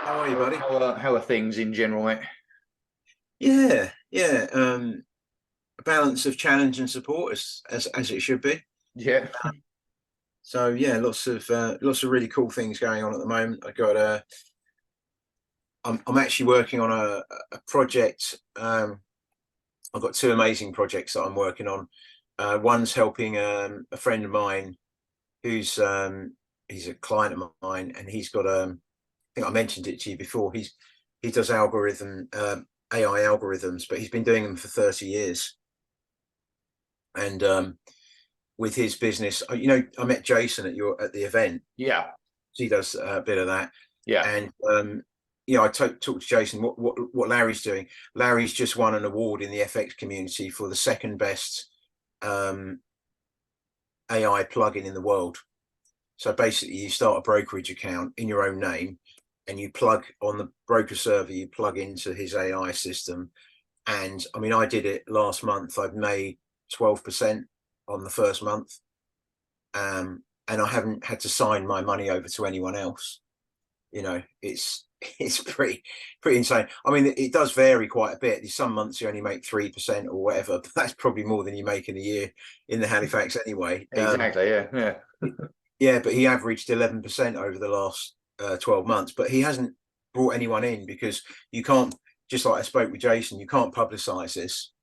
How are you, buddy? How are things in general, mate? Yeah. A balance of challenge and support as it should be. Yeah. So yeah, lots of really cool things going on at the moment. I'm actually working on a project. I've got two amazing projects that I'm working on. One's helping a friend of mine who's he's a client of mine, and he's got I think I mentioned it to you before. He does AI algorithms, but he's been doing them for 30 years. And with his business, I met Jason at the event. Yeah. He does a bit of that. Yeah. And I talked to Jason what Larry's doing. Larry's just won an award in the FX community for the second best AI plugin in the world. So basically, you start a brokerage account in your own name, and you plug on the broker server. You plug into his AI system, and I mean, I did it last month. I've made 12% on the first month, and I haven't had to sign my money over to anyone else. It's pretty insane. I mean, it does vary quite a bit. There's some months you only make 3% or whatever, but that's probably more than you make in a year in the Halifax anyway. Exactly. Yeah. Yeah. Yeah, but he averaged 11% over the last 12 months. But he hasn't brought anyone in because you can't. Just like I spoke with Jason, you can't publicize this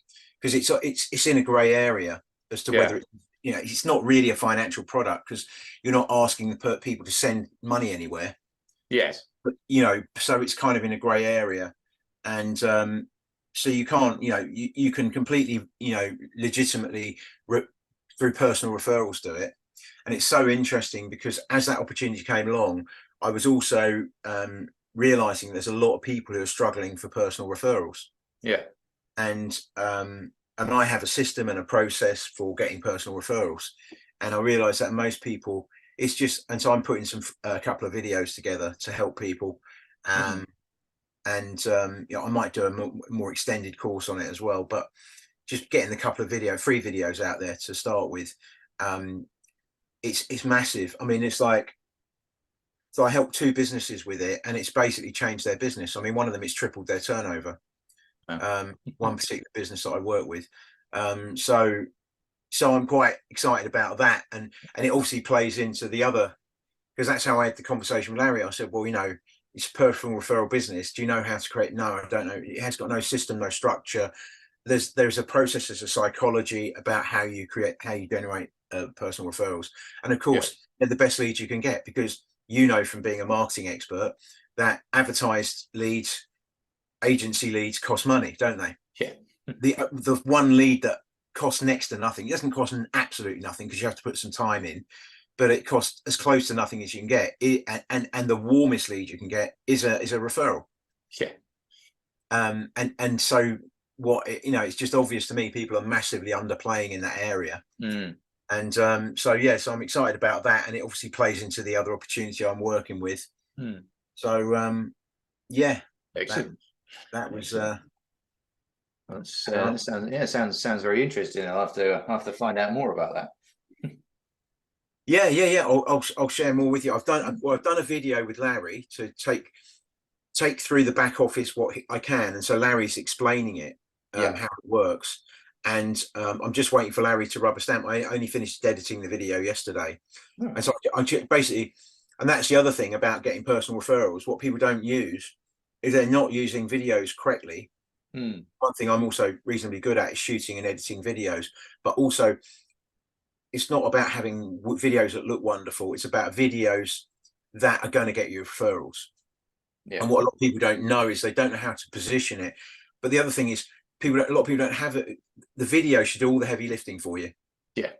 because it's in a grey area as to Yeah. whether it's not really a financial product because you're not asking the people to send money anywhere. Yes. But so it's kind of in a grey area, and so you can't, you can completely, legitimately through personal referrals do it. And it's so interesting because as that opportunity came along, I was also realizing there's a lot of people who are struggling for personal referrals. Yeah. And I have a system and a process for getting personal referrals. And I realized that most people, it's just, and so I'm putting a couple of videos together to help people. Mm. And I might do a more extended course on it as well, but just getting a couple of free videos out there to start with. It's massive. I mean, it's like, so I helped two businesses with it, and it's basically changed their business. I mean, one of them, it's tripled their turnover. Yeah. One particular business that I work with. So I'm quite excited about that, and it obviously plays into the other, because that's how I had the conversation with Larry. I said, well, it's a personal referral business. Do you know how to create? No, I don't know. It has got no system, no structure. There's a process, there's a psychology about how you generate personal referrals, and of Yeah. course they're the best leads you can get because from being a marketing expert that advertised leads, agency leads cost money, don't they? Yeah. The one lead that costs next to nothing, it doesn't cost absolutely nothing because you have to put some time in, but it costs as close to nothing as you can get. And the warmest lead you can get is a referral. Yeah. And so it's just obvious to me people are massively underplaying in that area. Mm. And so I'm excited about that, and it obviously plays into the other opportunity I'm working with. Mm. So yeah, that Excellent. that was That sounds very interesting. I'll have to find out more about that. yeah. I'll share more with you. I've done a video with Larry to take through the back office what I can, and so Larry's explaining it, Yeah. how it works, and I'm just waiting for Larry to rubber stamp. I only finished editing the video yesterday, Oh. and so I basically, and that's the other thing about getting personal referrals. What people don't use is they're not using videos correctly. Mm. One thing I'm also reasonably good at is shooting and editing videos, but also it's not about having videos that look wonderful. It's about videos that are going to get you referrals. Yeah. And what a lot of people don't know is they don't know how to position it. But the other thing is, a lot of people don't have it. The video should do all the heavy lifting for you. Yeah.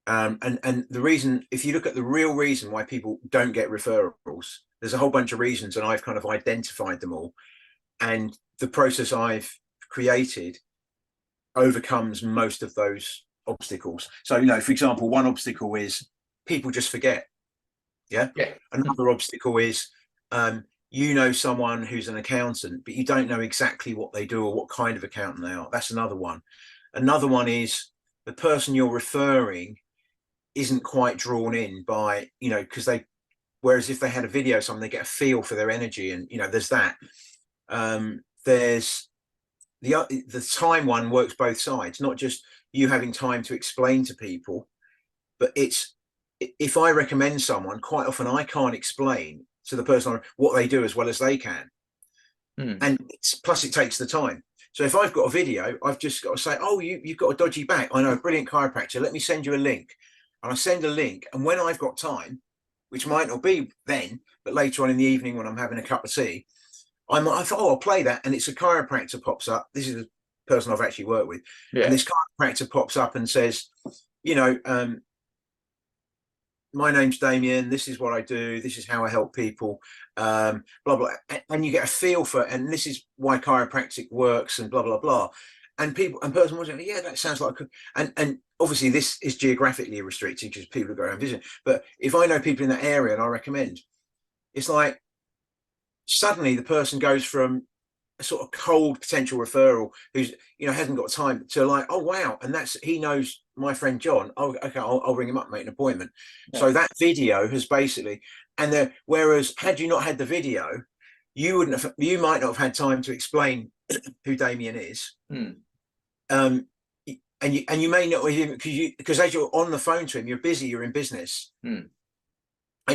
And the reason, if you look at the real reason why people don't get referrals, there's a whole bunch of reasons, and I've kind of identified them all. And the process I've created overcomes most of those obstacles. So, for example, one obstacle is people just forget. Yeah. Yeah. Another obstacle is someone who's an accountant, but you don't know exactly what they do or what kind of accountant they are. That's another one. Another one is the person you're referring isn't quite drawn in by, because Whereas if they had a video, someone, they get a feel for their energy, and there's that. There's the time one works both sides, not just you having time to explain to people, but it's, if I recommend someone, quite often I can't explain to the person what they do as well as they can. And plus it takes the time. So if I've got a video, I've just got to say, oh, you've got a dodgy back. I know a brilliant chiropractor. Let me send you a link. And I send a link. And when I've got time, which might not be then, but later on in the evening when I'm having a cup of tea, I thought, oh, I'll play that. And it's a chiropractor pops up. This is a person I've actually worked with. Yeah. And this chiropractor pops up and says, my name's Damien. This is what I do. This is how I help people. Blah, blah. And you get a feel for it. And this is why chiropractic works and blah, blah, blah. And person was like, yeah, that sounds like, and obviously this is geographically restricted because people go around visiting. But if I know people in that area and I recommend, it's like suddenly the person goes from a sort of cold potential referral who's, hasn't got time to like, oh, wow. And he knows my friend John. Oh, okay, I'll ring him up, make an appointment. Yeah. So that video has basically, whereas had you not had the video, you might not have had time to explain who Damien is. And you may not even, because as you're on the phone to him, you're busy, you're in business. And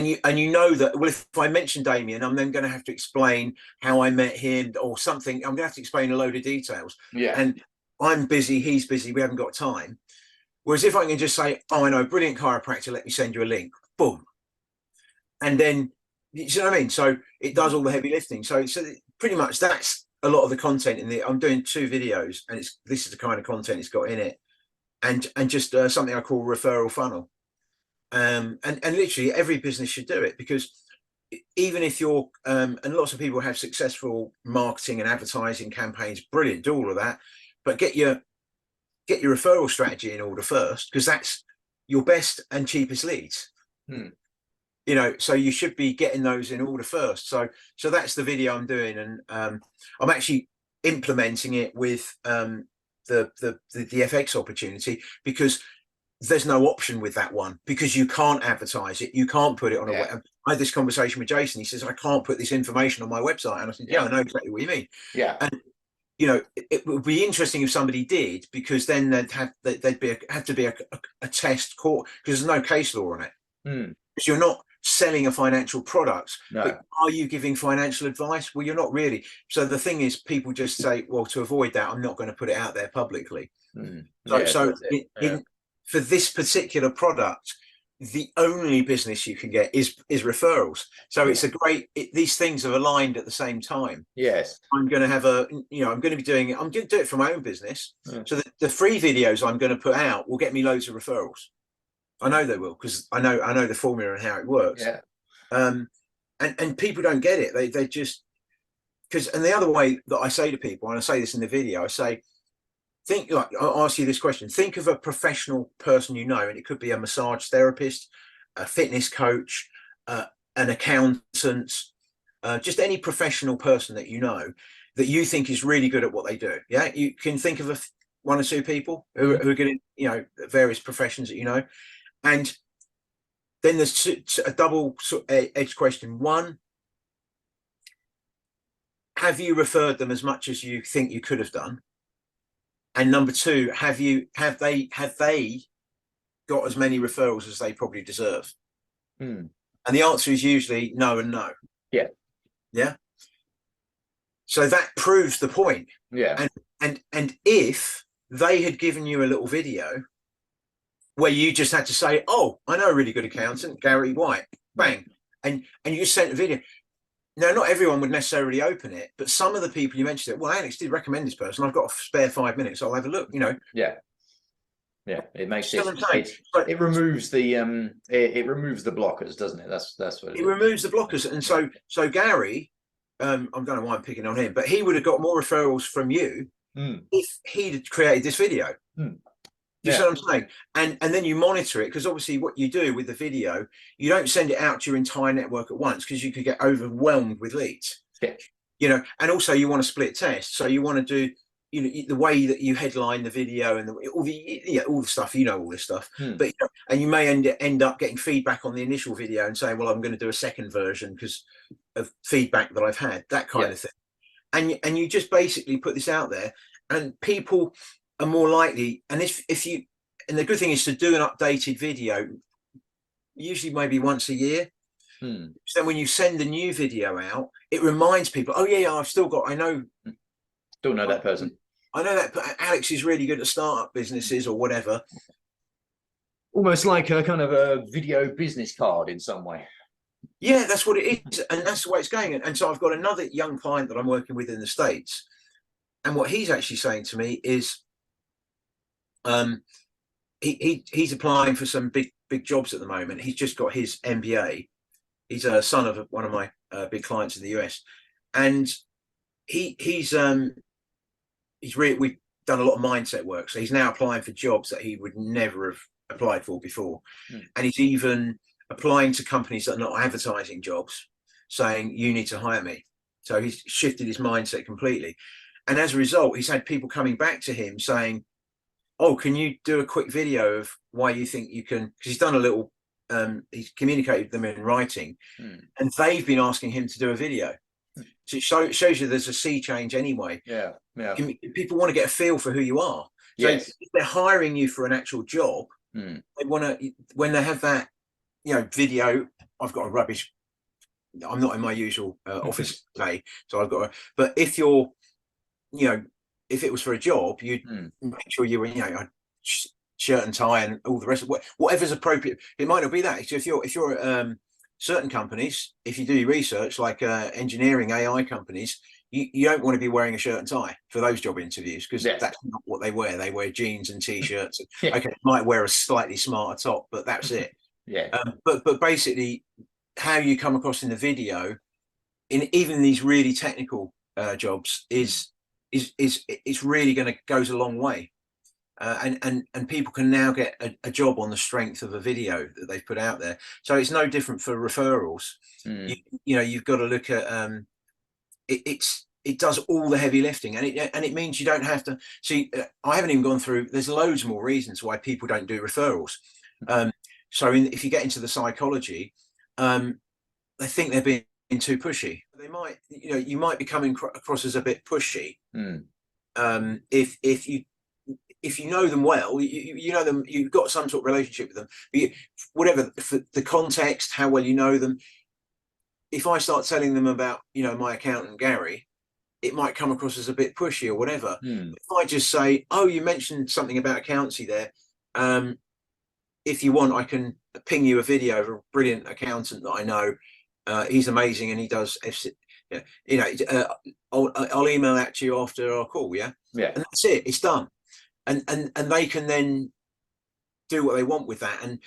you know that, well, if I mention Damien, I'm then going to have to explain how I met him or something. I'm going to have to explain a load of details. Yeah. And I'm busy, he's busy, we haven't got time. Whereas if I can just say, oh, I know, brilliant chiropractor, let me send you a link. Boom. And then, you know what I mean? So it does all the heavy lifting. So pretty much that's a lot of the content in there. I'm doing 2 videos, and this is the kind of content it's got in it. And just something I call referral funnel. And literally every business should do it, because even if you're and lots of people have successful marketing and advertising campaigns, brilliant, do all of that, but get your referral strategy in order first, because that's your best and cheapest leads. So you should be getting those in order first. So that's the video I'm doing, and I'm actually implementing it with the FX opportunity, because there's no option with that one, because you can't advertise it, you can't put it on a web. I had this conversation with Jason. He says, I can't put this information on my website, and I said, yeah, I know exactly what you mean. Yeah. And it would be interesting if somebody did, because then there'd have to be a test court, because there's no case law on it. Because you're not selling a financial product. No. But are you giving financial advice? Well, you're not really. So the thing is, people just say, well, to avoid that, I'm not going to put it out there publicly. For this particular product, the only business you can get is referrals. So it's a great, these things are aligned at the same time. Yes. I'm going to have I'm going to be doing it. I'm going to do it for my own business. So the free videos I'm going to put out will get me loads of referrals. I know they will, because I know the formula and how it works. Yeah. And people don't get it. They just, and the other way that I say to people, and I say this in the video, I say, I'll ask you this question. Think of a professional person and it could be a massage therapist, a fitness coach, an accountant, just any professional person that that you think is really good at what they do. Yeah, you can think of one or two people who are good at various professions that and then there's a double edged question. One, have you referred them as much as you think you could have done? And number two, have they got as many referrals as they probably deserve? And the answer is usually no and no. Yeah. Yeah. So that proves the point. Yeah. And if they had given you a little video where you just had to say, oh, I know a really good accountant, Gary White, bang, and you sent a video. Now, not everyone would necessarily open it, but some of the people you mentioned, well, Alex did recommend this person. I've got a spare 5 minutes. I'll have a look, Yeah. Yeah. It makes it removes the blockers, doesn't it? That's what it removes the blockers. And so Gary, I don't know why I'm picking on him, but he would have got more referrals from you if he'd created this video. You see what I'm saying? And then you monitor it, because obviously what you do with the video, you don't send it out to your entire network at once, because you could get overwhelmed with leads. Yeah. And also you want to split test. So you want to do the way that you headline the video and all the stuff, all this stuff. But and you may end up getting feedback on the initial video and saying, well, I'm going to do a second version because of feedback that I've had, that kind of thing. And you just basically put this out there, and people are more likely. And and the good thing is to do an updated video, usually maybe once a year. So when you send a new video out, it reminds people, oh yeah, I still know that person. I know that Alex is really good at startup businesses or whatever. Almost like a kind of a video business card in some way. Yeah, that's what it is. And that's the way it's going. And so I've got another young client that I'm working with in the States. And what he's actually saying to me is he's applying for some big jobs at the moment. He's just got his MBA. He's a son of one of my big clients in the US. And we've done a lot of mindset work. So he's now applying for jobs that he would never have applied for before. And he's even applying to companies that are not advertising jobs, saying, you need to hire me. So he's shifted his mindset completely. And as a result, he's had people coming back to him saying, oh, can you do a quick video of why you think you can? Because he's done a little, he's communicated them in writing, and they've been asking him to do a video. So it shows you there's a sea change anyway. Yeah. People want to get a feel for who you are. So if they're hiring you for an actual job, they want to, when they have that, video, I've got a rubbish, I'm not in my usual office today, so I've got but if you're, if it was for a job, you'd make sure you were, shirt and tie and all the rest of whatever's appropriate. It might not be that. So if you're certain companies, if you do your research, like engineering AI companies, you don't want to be wearing a shirt and tie for those job interviews, because that's not what they wear. They wear jeans and t-shirts. Okay, they might wear a slightly smarter top, but that's it. But basically, how you come across in the video, in even these really technical jobs, is really goes a long way. And people can now get a job on the strength of a video that they've put out there. So it's no different for referrals. You've got to look at it does all the heavy lifting, and it means you don't have to see. I haven't even gone through. There's loads more reasons why people don't do referrals. So if you get into the psychology, they think they're being too pushy. They might, you might be coming across as a bit pushy. If you know them well, you know them, you've got some sort of relationship with them, whatever the context, how well you know them. If I start telling them about, my accountant Gary, it might come across as a bit pushy or whatever. If I just say, oh, you mentioned something about accountancy there, if you want, I can ping you a video of a brilliant accountant that I know. He's amazing, and he does, I'll email that to you after our call. And that's it, it's done. And they can then do what they want with that. And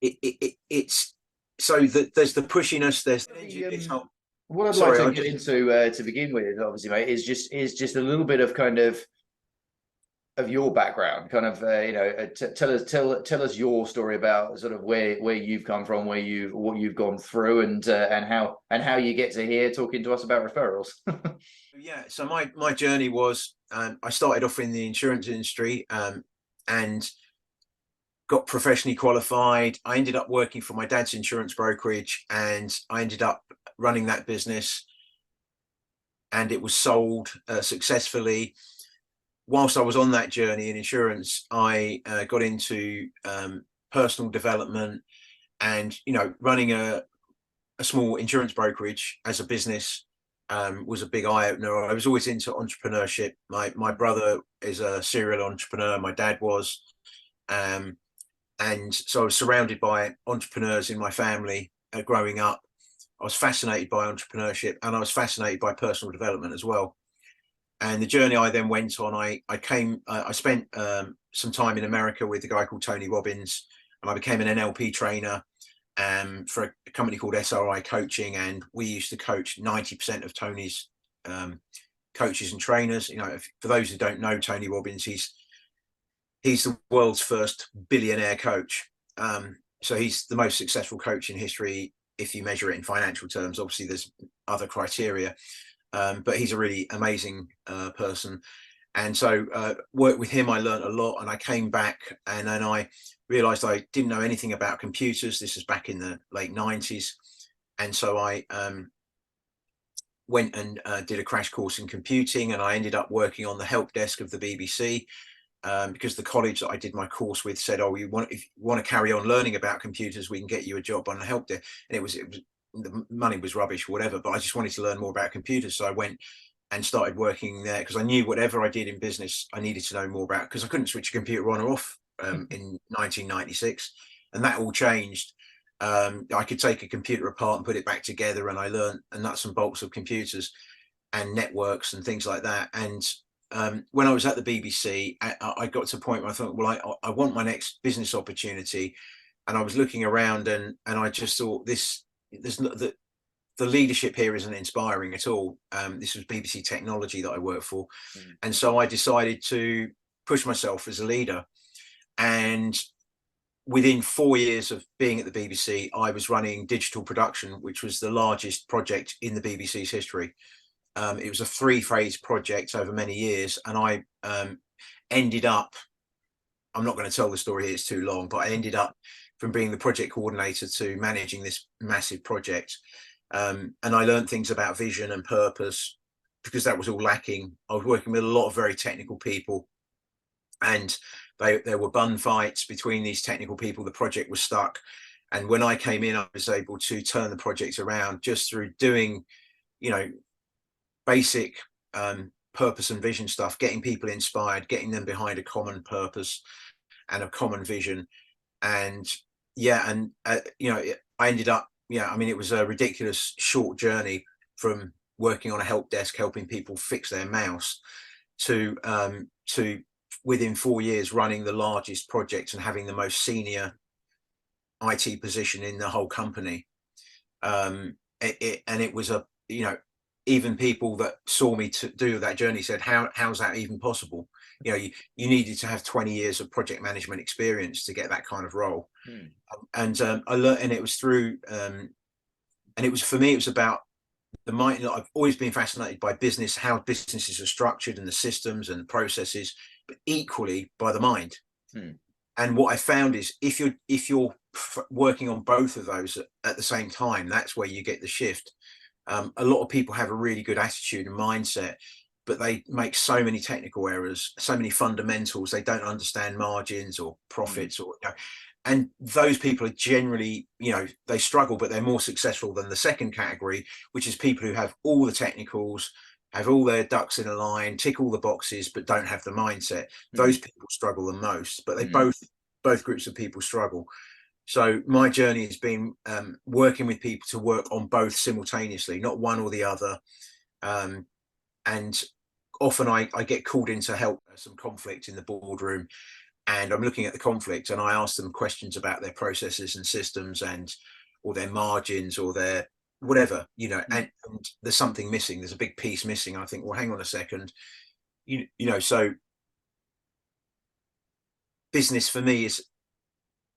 it's so that there's the pushiness, there's what I'd like to get into to begin with, obviously, mate, is just a little bit of kind of your background, kind of tell us your story about sort of where you've come from, what you've gone through, and how you get to here talking to us about referrals. So my journey was, I started off in the insurance industry and got professionally qualified. I ended up working for my dad's insurance brokerage, and I ended up running that business, and it was sold successfully. Whilst I was on that journey in insurance, I got into personal development, and running a small insurance brokerage as a business was a big eye-opener. I was always into entrepreneurship. My brother is a serial entrepreneur, my dad was, and so I was surrounded by entrepreneurs in my family growing up. I was fascinated by entrepreneurship, and I was fascinated by personal development as well. And the journey I then went on, I spent some time in America with a guy called Tony Robbins, and I became an NLP trainer for a company called SRI Coaching, and we used to coach 90% of Tony's coaches and trainers. For those who don't know Tony Robbins, he's the world's first billionaire coach. So he's the most successful coach in history if you measure it in financial terms. Obviously, there's other criteria. But he's a really amazing person. And so worked with him, I learned a lot, and I came back and then I realized I didn't know anything about computers. This was back in the late 90s. And so I went and did a crash course in computing, and I ended up working on the help desk of the BBC, because the college that I did my course with said, oh, if you want to carry on learning about computers, we can get you a job on the help desk. And it was the money was rubbish, whatever, but I just wanted to learn more about computers. So I went and started working there, because I knew whatever I did in business, I needed to know more about, because I couldn't switch a computer on or off in 1996. And that all changed. I could take a computer apart and put it back together, and I learned the nuts and bolts of computers and networks and things like that. And when I was at the BBC, I got to a point where I thought, well, I want my next business opportunity. And I was looking around, and I just thought, the leadership here isn't inspiring at all. This was BBC Technology that I worked for. And so I decided to push myself as a leader. And within 4 years of being at the BBC, I was running digital production, which was the largest project in the BBC's history. It was a 3-phase project over many years, and I ended up, I'm not going to tell the story here, it's too long, but I ended up from being the project coordinator to managing this massive project. And I learned things about vision and purpose, because that was all lacking. I was working with a lot of very technical people, and there were bun fights between these technical people. The project was stuck. And when I came in, I was able to turn the project around just through doing, basic purpose and vision stuff, getting people inspired, getting them behind a common purpose and a common vision. And I ended up, it was a ridiculous short journey from working on a help desk, helping people fix their mouse, to within 4 years running the largest project and having the most senior IT position in the whole company. And it was even people that saw me to do that journey said, how's that even possible? You needed to have 20 years of project management experience to get that kind of role. And I learned, and it was through, and it was, for me, it was about the mind. I've always been fascinated by business, how businesses are structured and the systems and the processes, but equally by the mind. And what I found is if you're working on both of those at the same time, that's where you get the shift. A lot of people have a really good attitude and mindset, but they make so many technical errors, so many fundamentals. They don't understand margins or profits, and those people are generally, they struggle, but they're more successful than the second category, which is people who have all the technicals, have all their ducks in a line, tick all the boxes, but don't have the mindset. Those people struggle the most, but they both groups of people struggle. So my journey has been working with people to work on both simultaneously, not one or the other. And often I get called in to help some conflict in the boardroom, and I'm looking at the conflict, and I ask them questions about their processes and systems, or their margins, or their whatever, and there's something missing. There's a big piece missing. I think, well, hang on a second, so business for me is,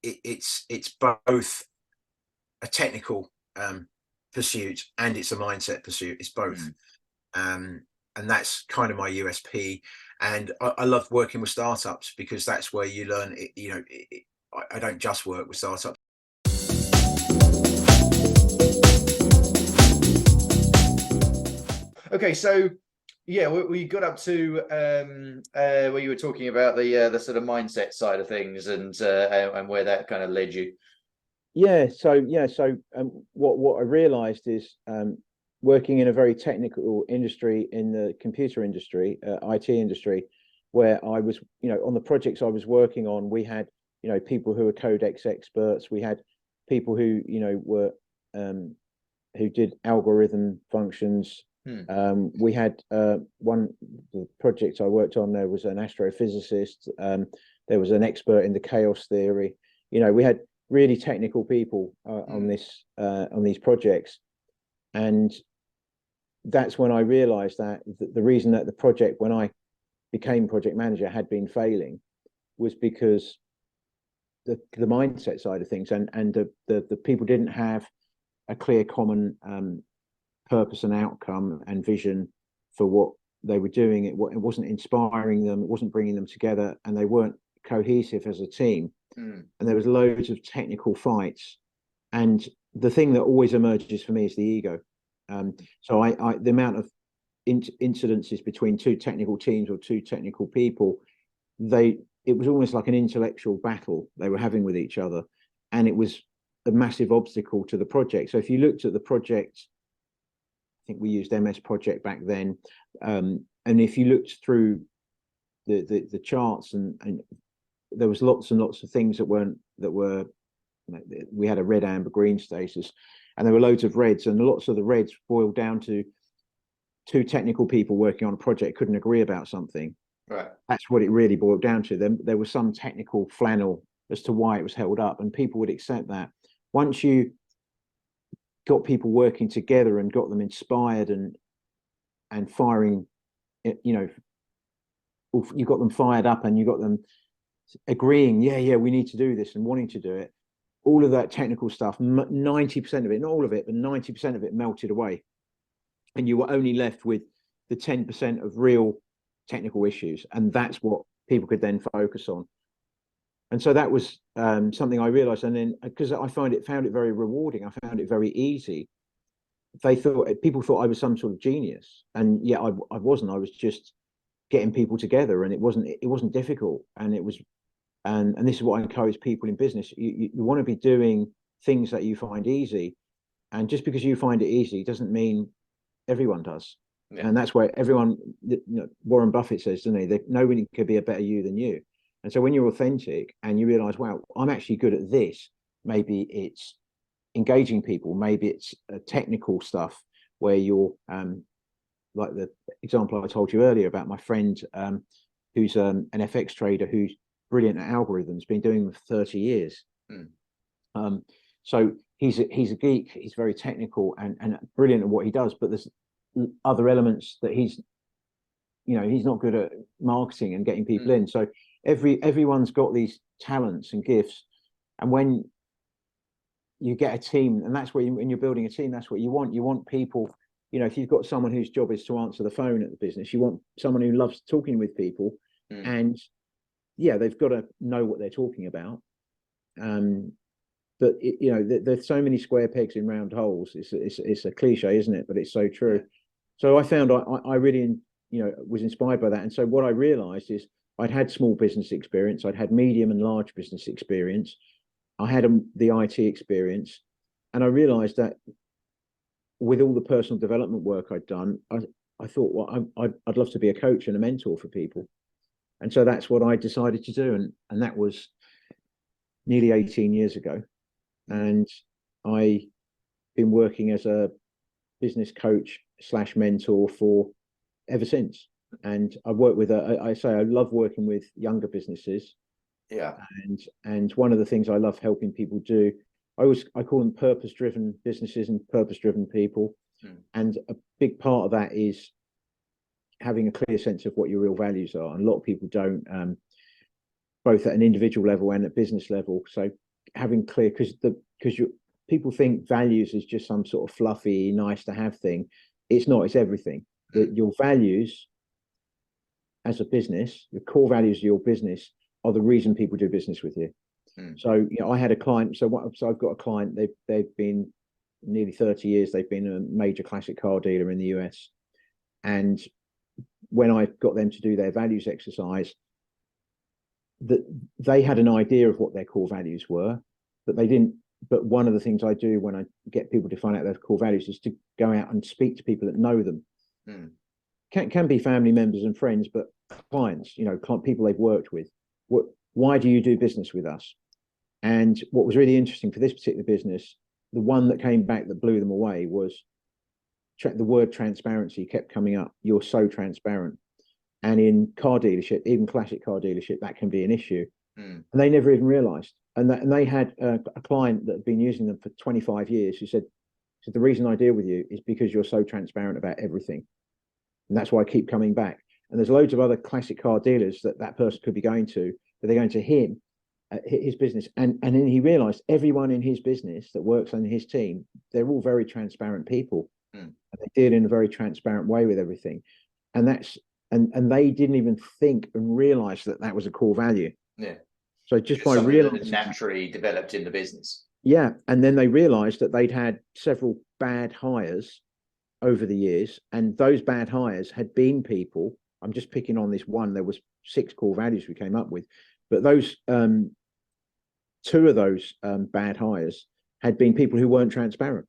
it's both a technical pursuit and it's a mindset pursuit. It's both. And that's kind of my USP. And I love working with startups, because that's where you learn it. I don't just work with startups. Okay, so we got up to where you were talking about the sort of mindset side of things, and where that kind of led you. So what I realized is, working in a very technical industry, in the computer industry, IT industry, where I was, on the projects I was working on, we had, people who were codex experts. We had people who, were who did algorithm functions. We had the project I worked on, there was an astrophysicist. There was an expert in the chaos theory. We had really technical people on these projects. And that's when I realized that the reason that the project, when I became project manager, had been failing, was because the mindset side of things, and the people didn't have a clear common purpose and outcome and vision for what they were doing, it wasn't inspiring them, it wasn't bringing them together, and they weren't cohesive as a team. And there was loads of technical fights. And the thing that always emerges for me is the ego. So the amount of incidences between two technical teams or two technical people, it was almost like an intellectual battle they were having with each other, and it was a massive obstacle to the project. So if you looked at the project, I think we used MS Project back then, and if you looked through the charts, and there was lots and lots of things that were, we had a red, amber, green status, and there were loads of reds, and lots of the reds boiled down to two technical people working on a project couldn't agree about something. Right. That's what it really boiled down to. Then there was some technical flannel as to why it was held up, and people would accept that. Once you got people working together and got them inspired and firing, you got them fired up, and you got them agreeing, yeah, we need to do this, and wanting to do it. All of that technical stuff, 90% of it, not all of it, but 90% of it melted away. And you were only left with the 10% of real technical issues. And that's what people could then focus on. And so that was something I realized. And then, because I found it very rewarding, I found it very easy. People thought I was some sort of genius. And yet I wasn't. I was just getting people together, and it wasn't difficult. And it was, and this is what I encourage people in business. You want to be doing things that you find easy. And just because you find it easy doesn't mean everyone does. Yeah. And that's where everyone, Warren Buffett says, doesn't he, that nobody could be a better you than you. And so when you're authentic and you realize, wow, I'm actually good at this, maybe it's engaging people, maybe it's technical stuff where you're, like the example I told you earlier about my friend who's an FX trader who's brilliant at algorithms, been doing them for 30 years. So he's a geek, he's very technical and brilliant at what he does, but there's other elements that he's not good at marketing and getting people in. So everyone's got these talents and gifts, and when you get a team, and that's where when you're building a team, that's what you want people, if you've got someone whose job is to answer the phone at the business, you want someone who loves talking with people, and they've got to know what they're talking about. But there's so many square pegs in round holes. It's a cliche, isn't it? But it's so true. So I found I really was inspired by that. And so what I realized is I'd had small business experience, I'd had medium and large business experience, I had the IT experience, and I realized that with all the personal development work I'd done, I thought, well, I'd love to be a coach and a mentor for people. And so that's what I decided to do. And that was nearly 18 years ago. And I've been working as a business coach / mentor for ever since. And I work with I love working with younger businesses. Yeah. And one of the things I love helping people do, I call them purpose-driven businesses and purpose-driven people. And a big part of that is having a clear sense of what your real values are. And a lot of people don't, both at an individual level and at business level. So having clear, because people think values is just some sort of fluffy, nice to have thing. It's not, it's everything. That your values as a business, the core values of your business are the reason people do business with you. So I had a client, so I've got a client, they've been nearly 30 years, they've been a major classic car dealer in the US. And when I got them to do their values exercise, that they had an idea of what their core values were, but they didn't. But one of the things I do when I get people to find out their core values is to go out and speak to people that know them. Can be family members and friends, but clients, people they've worked with. Why do you do business with us? And what was really interesting for this particular business, the one that came back that blew them away was the word transparency kept coming up. You're so transparent. And in car dealership, even classic car dealership, that can be an issue. And they never even realized. And they had a client that had been using them for 25 years who said, the reason I deal with you is because you're so transparent about everything. And that's why I keep coming back. And there's loads of other classic car dealers that person could be going to, but they're going to him, his business. And then he realized everyone in his business that works on his team, they're all very transparent people. And they deal in a very transparent way with everything. and they didn't even think and realize that that was a core value. Yeah. So just by realizing, naturally developed in the business. Yeah, and then they realized that they'd had several bad hires over the years, and those bad hires had been people. I'm just picking on this one. There was 6 core values we came up with, but those 2 of those bad hires had been people who weren't transparent.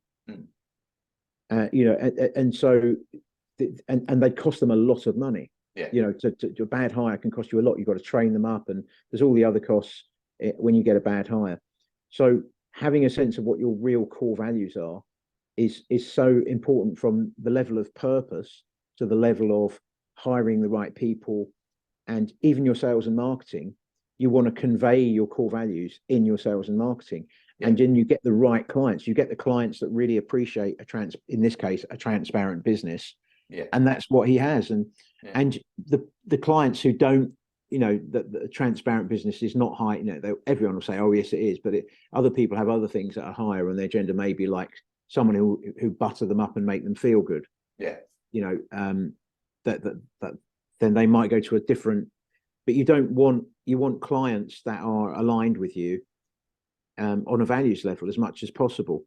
And so they cost them a lot of money. Yeah. To a bad hire can cost you a lot. You've got to train them up, and there's all the other costs when you get a bad hire. So having a sense of what your real core values are is so important, from the level of purpose to the level of hiring the right people, and even your sales and marketing. You want to convey your core values in your sales and marketing. Yeah. And then you get the right clients. You get the clients that really appreciate in this case, a transparent business. Yeah. And that's what he has. And the clients who don't, that the transparent business is not high, everyone will say, oh yes, it is, but other people have other things that are higher on their agenda, maybe like someone who butter them up and make them feel good. Yeah. That then they might go to a different, but you want clients that are aligned with you on a values level as much as possible.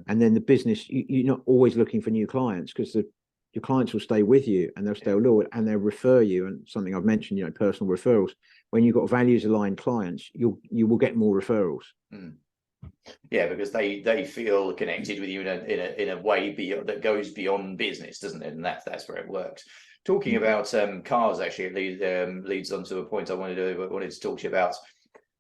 And then the business, you're not always looking for new clients, because your clients will stay with you and they'll stay loyal and they'll refer you. And something I've mentioned, personal referrals. When you've got values aligned clients, you will get more referrals. Yeah, because they feel connected with you in a way that goes beyond business, doesn't it? And that's where it works. Talking about cars, actually, it leads on to a point I wanted to talk to you about.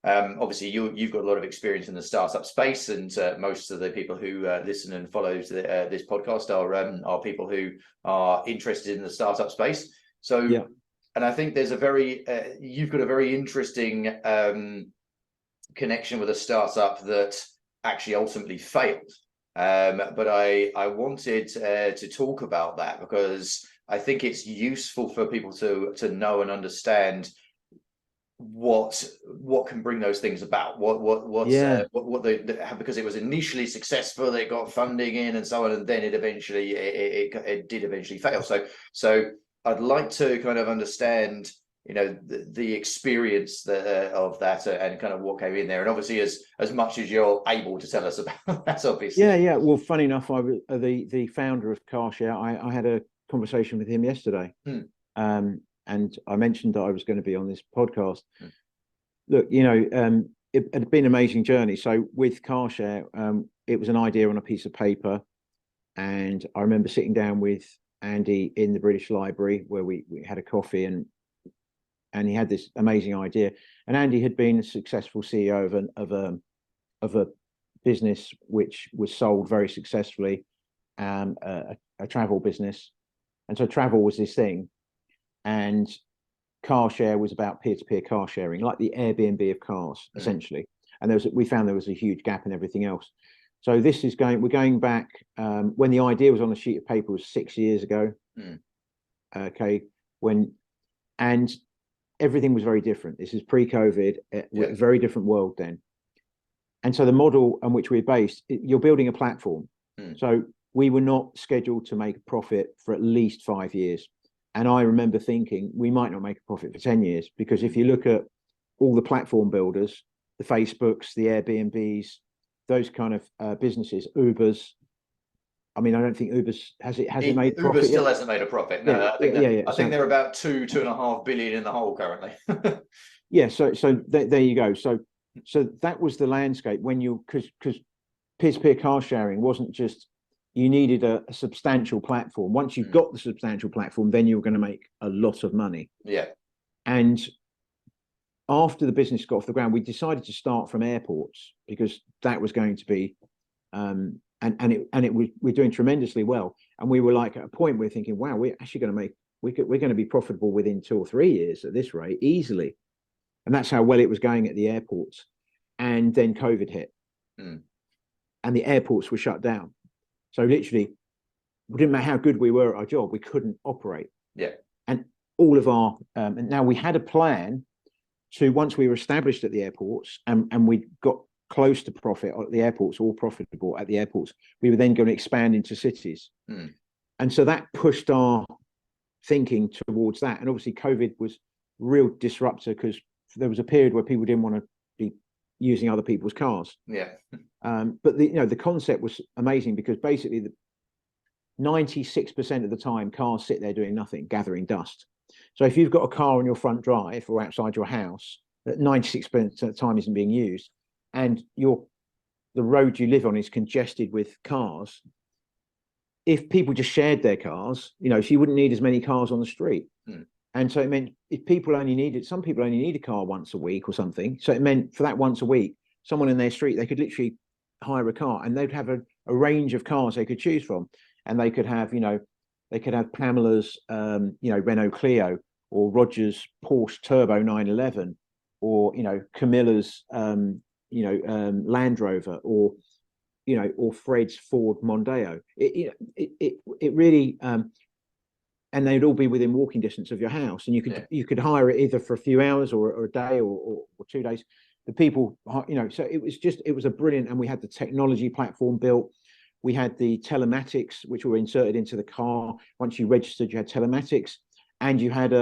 Obviously, you've got a lot of experience in the startup space, and most of the people who listen and follow this podcast are people who are interested in the startup space. So, yeah. And I think there's you've got a very interesting connection with a startup that actually ultimately failed. But I wanted to talk about that, because I think it's useful for people to know and understand what can bring those things about, because it was initially successful, it got funding in and so on, and then it did eventually fail. So I'd like to kind of understand the experience of that and kind of what came in there, and obviously as much as you're able to tell us about that, obviously. Yeah. Well, funny enough, I was the founder of CarShare. I had a conversation with him yesterday. And I mentioned that I was going to be on this podcast. Look, it had been an amazing journey. So with CarShare, it was an idea on a piece of paper. And I remember sitting down with Andy in the British Library, where we had a coffee, and he had this amazing idea. And Andy had been a successful CEO of a business which was sold very successfully, a travel business. And so travel was this thing. And CarShare was about peer-to-peer car sharing, like the Airbnb of cars, essentially. And we found there was a huge gap in everything else. So we're going back, when the idea was on a sheet of paper was 6 years ago. Okay. And everything was very different. This is pre-COVID, a very different world then. And so the model on which we're based, you're building a platform. So we were not scheduled to make a profit for at least 5 years. And I remember thinking we might not make a profit for 10 years, because if you look at all the platform builders, the Facebooks, the Airbnbs, those kind of businesses, Ubers. I mean, I don't think Uber's has it made Uber profit still yet? hasn't made a profit. No, I think they're about 2.5 billion in the hole currently. Yeah. So there you go. So that was the landscape because peer-to-peer car sharing wasn't just, you needed a substantial platform. Once you've got the substantial platform, then you're going to make a lot of money. Yeah. And after the business got off the ground, we decided to start from airports, because that was going to be, we're doing tremendously well. And we were like, at a point, we're thinking, wow, we're actually going to we're going to be profitable within 2 or 3 years at this rate, easily. And that's how well it was going at the airports. And then COVID hit, and the airports were shut down. So literally, it didn't matter how good we were at our job, we couldn't operate. Yeah. And all of our, and now we had a plan to, once we were established at the airports and we got close to profit at the airports, all profitable at the airports, we were then going to expand into cities. And so that pushed our thinking towards that. And obviously COVID was real disruptor, because there was a period where people didn't want to be using other people's cars. Yeah. But the concept was amazing, because basically 96% of the time cars sit there doing nothing, gathering dust. So if you've got a car on your front drive or outside your house that 96% of the time isn't being used, and the road you live on is congested with cars, if people just shared their cars, so you wouldn't need as many cars on the street. And so it meant if some people only need a car once a week or something. So it meant for that once a week, someone in their street, they could literally hire a car, and they'd have a range of cars they could choose from. And they could have, Pamela's, Renault Clio, or Roger's Porsche Turbo 911, or, Camilla's, Land Rover, or Fred's Ford Mondeo. It really, and they'd all be within walking distance of your house, and you could hire it either for a few hours or a day or 2 days. The people, so it was a brilliant, and we had the technology platform built. We had the telematics, which were inserted into the car. Once you registered, you had telematics, and you had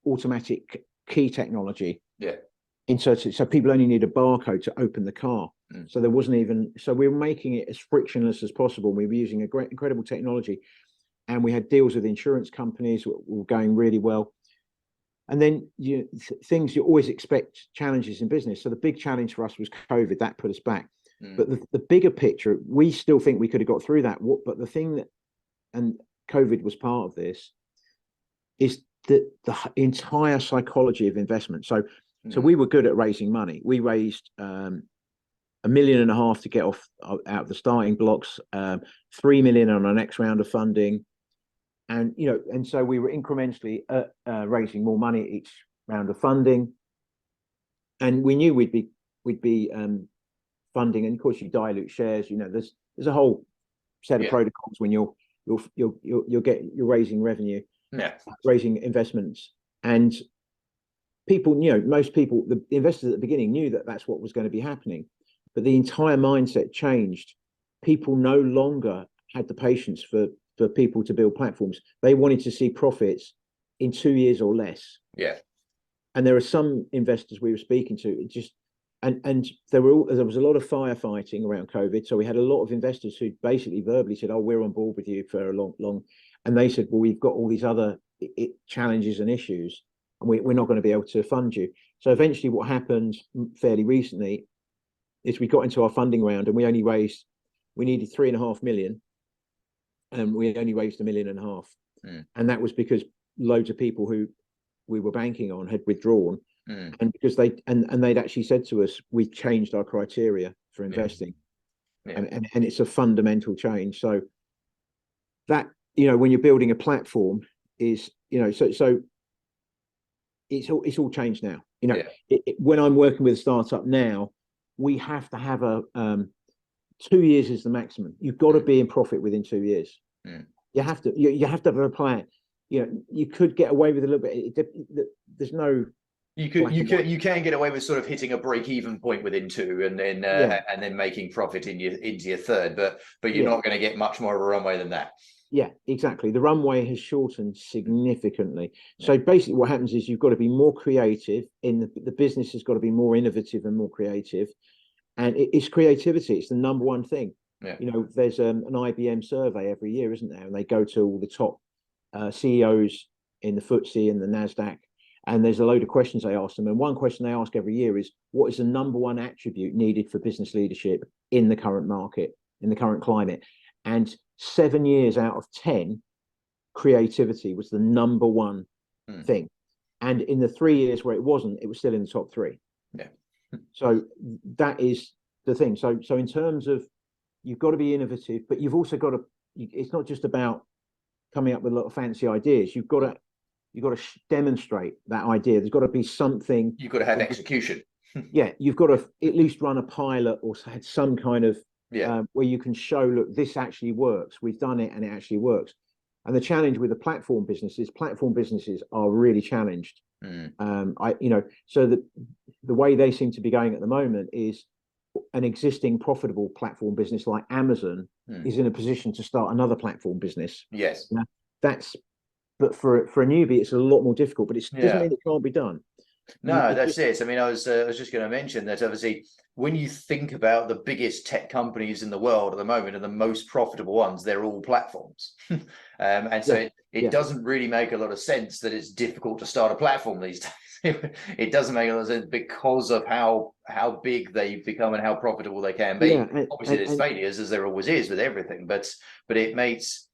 automatic key technology. Yeah. Inserted, so people only need a barcode to open the car. So there wasn't even. So we were making it as frictionless as possible. We were using a great, incredible technology, and we had deals with insurance companies were going really well. And then things you always expect challenges in business. So the big challenge for us was COVID. That put us back. But the bigger picture, we still think we could have got through that. But the thing that, and COVID was part of this, is the entire psychology of investment. So we were good at raising money. We raised $1.5 million to get out of the starting blocks, 3 million on our next round of funding, and so we were incrementally raising more money each round of funding, and we knew we'd be funding, and of course you dilute shares. There's a whole set of protocols when you're raising revenue, raising investments, and most people, the investors at the beginning knew that that's what was going to be happening, but the entire mindset changed. People no longer had the patience for people to build platforms. They wanted to see profits in 2 years or less. Yeah. And there are some investors we were speaking to, and there was a lot of firefighting around COVID. So we had a lot of investors who basically verbally said, "Oh, we're on board with you for a long," and they said, "Well, we've got all these other challenges and issues, and we're not going to be able to fund you." So eventually what happened fairly recently is we got into our funding round, and we needed 3.5 million, and we only raised 1.5 million. And that was because loads of people who we were banking on had withdrawn, and because they'd actually said to us, "We've changed our criteria for investing." And it's a fundamental change. So that, when you're building a platform, is so it's all changed now. When I'm working with a startup now, we have to have 2 years is the maximum. You've got to be in profit within 2 years. You have to have a plan. You could get away with a little bit. There's no. You can get away with sort of hitting a break-even point within 2, and then making profit into your third, but you're not going to get much more of a runway than that. Yeah, exactly. The runway has shortened significantly. So basically what happens is you've got to be more creative the business has got to be more innovative and more creative. And it's creativity. It's the number one thing. There's an IBM survey every year, isn't there? And they go to all the top CEOs in the FTSE and the NASDAQ, and there's a load of questions they ask them. And one question they ask every year is, what is the number one attribute needed for business leadership in the current market, in the current climate? And 7 years out of 10, creativity was the number one thing. And in the 3 years where it wasn't, it was still in the top 3. Yeah. So that is the thing. So in terms of, you've got to be innovative, but you've also got to, it's not just about coming up with a lot of fancy ideas. You've got to demonstrate that idea. There's got to be something. You've got to have execution. Yeah, you've got to at least run a pilot or had some kind of where you can show, look, this actually works. We've done it and it actually works. And the challenge with the platform businesses are really challenged. So the way they seem to be going at the moment is an existing profitable platform business like Amazon is in a position to start another platform business. Yes. That's but for a newbie, it's a lot more difficult. But it doesn't mean it can't be done. No, that's it. I mean, I was just going to mention that obviously when you think about the biggest tech companies in the world at the moment and the most profitable ones, they're all platforms. And so it doesn't really make a lot of sense that it's difficult to start a platform these days. It doesn't make a lot of sense because of how big they've become and how profitable they can be. Obviously, there's failures, as there always is with everything, but it makes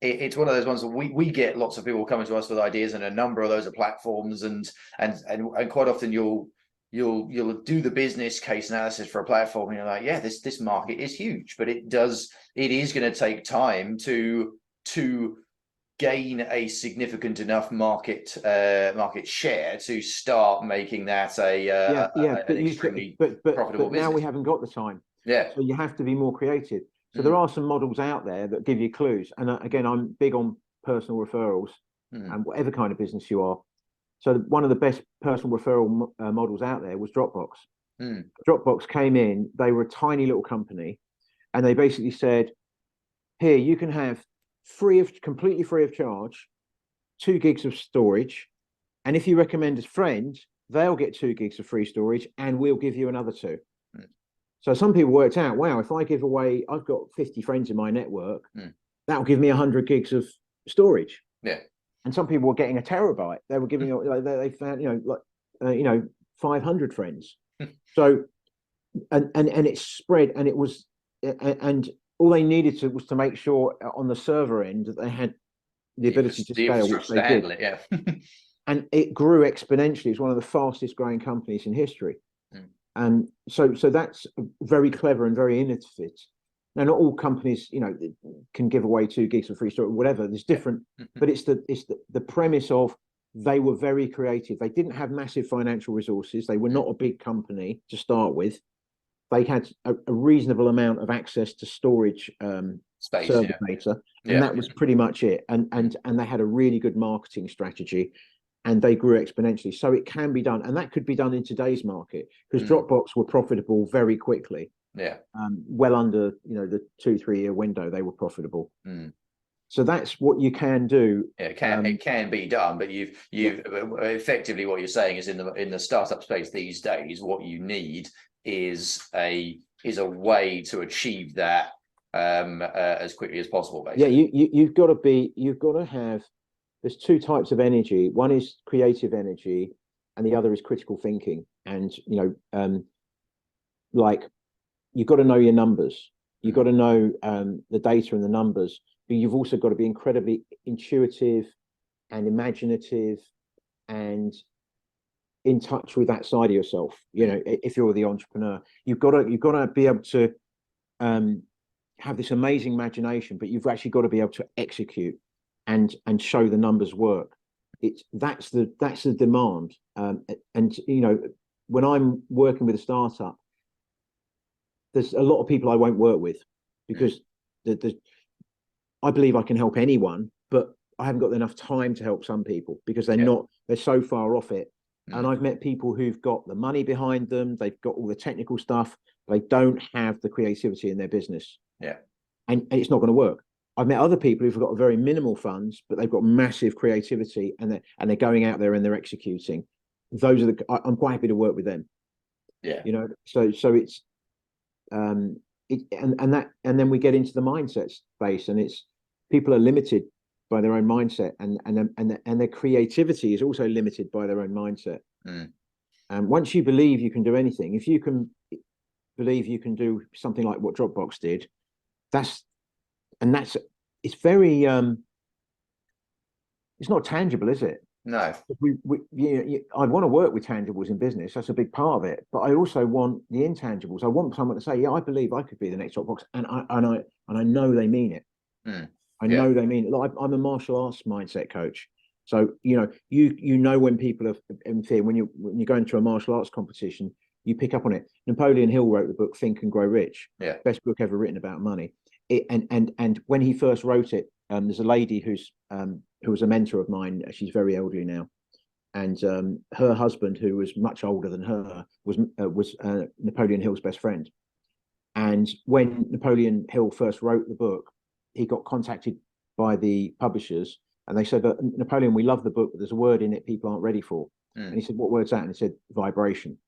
it's one of those ones that we get lots of people coming to us with ideas, and a number of those are platforms, and quite often you'll do the business case analysis for a platform, and you're like, yeah, this market is huge, but it is going to take time to gain a significant enough market share to start making that an extremely profitable business. Now we haven't got the time. Yeah. So you have to be more creative. So there are some models out there that give you clues. And again, I'm big on personal referrals and whatever kind of business you are. So one of the best personal referral models out there was Dropbox. Dropbox came in, they were a tiny little company, and they basically said, here, you can have completely free of charge, 2 gigs of storage. And if you recommend a friend, they'll get 2 gigs of free storage and we'll give you another 2. So some people worked out, wow, if I give away, I've got 50 friends in my network, that'll give me 100 gigs of storage. Yeah. And some people were getting a terabyte. They were giving, they found, 500 friends. So, and it spread, and it was, and all they needed was to make sure on the server end that they had the ability to scale, which they did. Yeah. And it grew exponentially. It's one of the fastest growing companies in history. And so that's very clever and very innovative. Now, not all companies, can give away 2 gigs of free storage, whatever. There's different, but it's the premise of they were very creative. They didn't have massive financial resources. They were not a big company to start with. They had a reasonable amount of access to storage space, server data, and that was pretty much it. And they had a really good marketing strategy. And they grew exponentially. So it can be done. And that could be done in today's market, because Dropbox were profitable very quickly. Yeah. Well under, the 2-3 year window, they were profitable. So that's what you can do. Yeah, it can be done, but you've effectively what you're saying is in the startup space these days, what you need is a way to achieve that as quickly as possible, basically. Yeah, you've got to have. There's 2 types of energy. One is creative energy, and the other is critical thinking. And like, you've got to know your numbers. You've got to know the data and the numbers, but you've also got to be incredibly intuitive and imaginative and in touch with that side of yourself. If you're the entrepreneur, you've got to be able to have this amazing imagination, but you've actually got to be able to execute and show the numbers work. That's the demand. And when I'm working with a startup, there's a lot of people I won't work with, because I believe I can help anyone, but I haven't got enough time to help some people because they're so far off it. And I've met people who've got the money behind them, they've got all the technical stuff, they don't have the creativity in their business. Yeah. And it's not going to work. I've met other people who've got very minimal funds, but they've got massive creativity, and they're going out there and they're executing. Those are I'm quite happy to work with them. Yeah. So it's and then we get into the mindset space, and it's people are limited by their own mindset, and their creativity is also limited by their own mindset. And once you believe you can do anything, if you can believe you can do something like what Dropbox did, it's very it's not tangible, is it? No. I want to work with tangibles in business. That's a big part of it. But I also want the intangibles. I want someone to say, yeah, I believe I could be the next Dropbox, and I know they mean it. I know they mean it. Like, I'm a martial arts mindset coach. So you know when people are in fear, when you go into a martial arts competition, you pick up on it. Napoleon Hill wrote the book Think and Grow Rich. Yeah. Best book ever written about money. And when he first wrote it, there's a lady who was a mentor of mine. She's very elderly now, and her husband, who was much older than her, was Napoleon Hill's best friend. And when Napoleon Hill first wrote the book, he got contacted by the publishers And they said, but Napoleon, we love the book, but there's a word in it people aren't ready for. And he said, what word's that? And he said, vibration.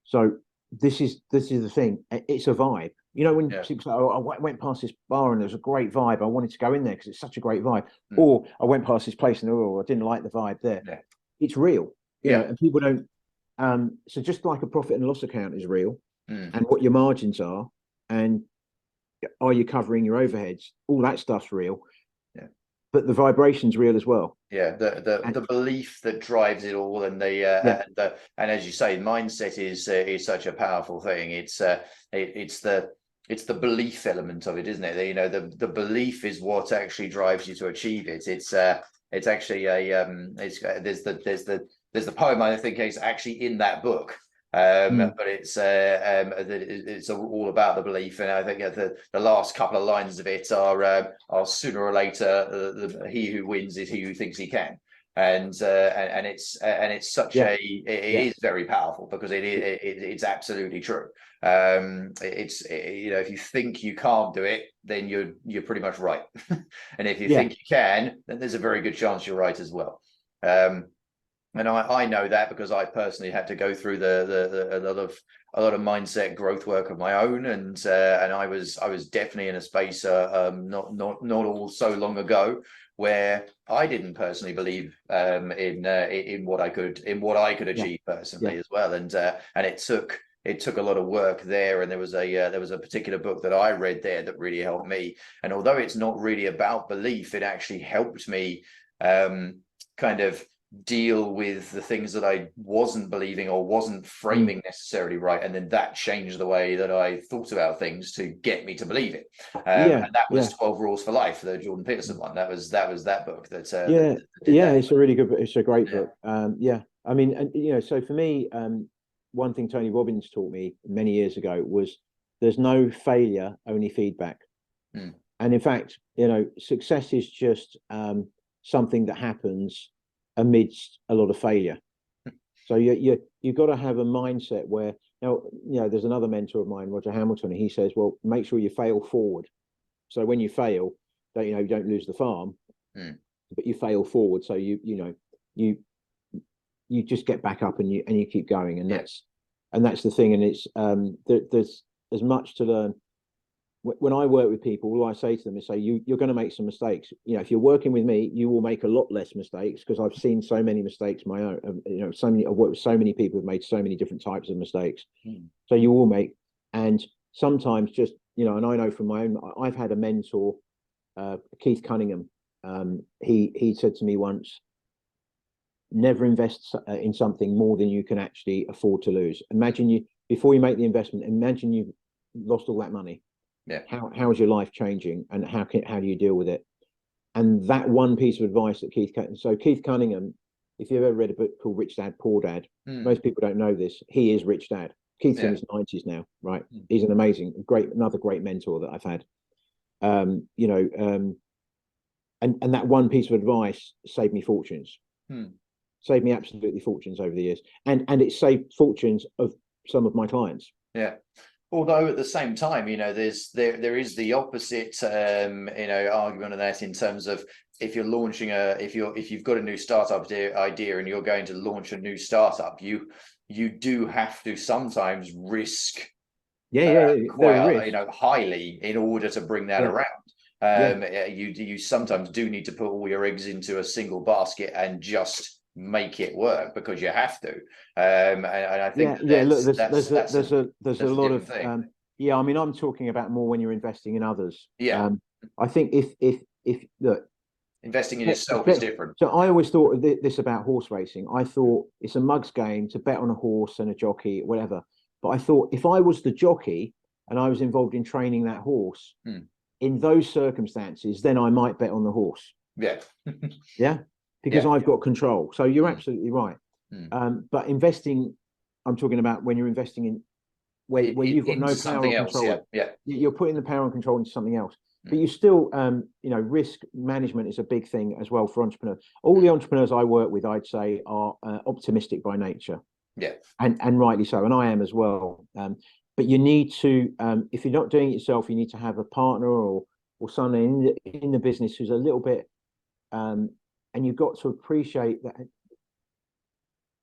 So this is the thing. It's a vibe. You know, when people say, oh, I went past this bar and there was a great vibe, I wanted to go in there because it's such a great vibe. Or I went past this place and oh, I didn't like the vibe there. It's real, you know, and people don't. So just like a profit and loss account is real, and what your margins are, and are you covering your overheads, all that stuff's real. But the vibration's real as well. The belief that drives it all, and and as you say, mindset is such a powerful thing. It's the belief element of it, isn't it? You know, the belief is what actually drives you to achieve it. It's actually there's the poem, I think it's actually in that book. But it's all about the belief, and I think the last couple of lines of it are sooner or later he who wins is he who thinks he can, and it's such it is very powerful because it's absolutely true. It's you know, if you think you can't do it, then you're pretty much right, and if you think you can, then there's a very good chance you're right as well. And I know that because I personally had to go through a lot of mindset growth work of my own, and I was definitely in a space not all so long ago where I didn't personally believe in what I could achieve personally as well, and it took a lot of work there, and there was a particular book that I read there that really helped me, and although it's not really about belief, it actually helped me kind of deal with the things that I wasn't believing or wasn't framing necessarily right, and then that changed the way that I thought about things to get me to believe it. And that was 12 Rules for Life, the Jordan Peterson one. That was that book that it's a really good book. It's a great book. I mean, and you know, so for me, one thing Tony Robbins taught me many years ago was there's no failure, only feedback. And in fact, you know, success is just something that happens amidst a lot of failure. So you've got to have a mindset where, you know, there's another mentor of mine, Roger Hamilton, and he says, well, make sure you fail forward. So when you fail, you don't lose the farm, but you fail forward. So you just get back up and you keep going, and that's the thing. And it's there's as much to learn. When I work with people, all I say to them is, you're going to make some mistakes. You know, if you're working with me, you will make a lot less mistakes because I've seen so many mistakes my own. You know, I've worked with so many people who've made so many different types of mistakes. So you will make, and sometimes just, you know, and I know from my own, I've had a mentor, Keith Cunningham. He said to me once, never invest in something more than you can actually afford to lose. Imagine before you make the investment, imagine you've lost all that money. How is your life changing, and how do you deal with it? And that one piece of advice that Keith Cunningham, if you've ever read a book called Rich Dad Poor Dad, most people don't know this. He is Rich Dad. Keith's in his 90s now, right? He's an amazing, another great mentor that I've had. You know, and that one piece of advice saved me fortunes. Saved me absolutely fortunes over the years, and it saved fortunes of some of my clients. Although at the same time, you know, there is the opposite, you know, argument of that in terms of if you're launching if you've got a new startup idea and you're going to launch a new startup, you do have to sometimes risk, you know, highly in order to bring that around. You sometimes do need to put all your eggs into a single basket and just make it work because you have to, and I think look, there's a lot of I mean, I'm talking about more when you're investing in others. I think if look, investing in yourself is different. So I always thought this about horse racing. I thought it's a mug's game to bet on a horse and a jockey, whatever, but I thought if I was the jockey and I was involved in training that horse in those circumstances, then I might bet on the horse. Because I've got control. So you're absolutely right. But investing, I'm talking about when you're investing in where you've got no power or control. You're putting the power and control into something else. But you still, you know, risk management is a big thing as well for entrepreneurs. All the entrepreneurs I work with, I'd say, are optimistic by nature. And rightly so. And I am as well. But you need to, if you're not doing it yourself, you need to have a partner or someone in the business who's a little bit and you've got to appreciate that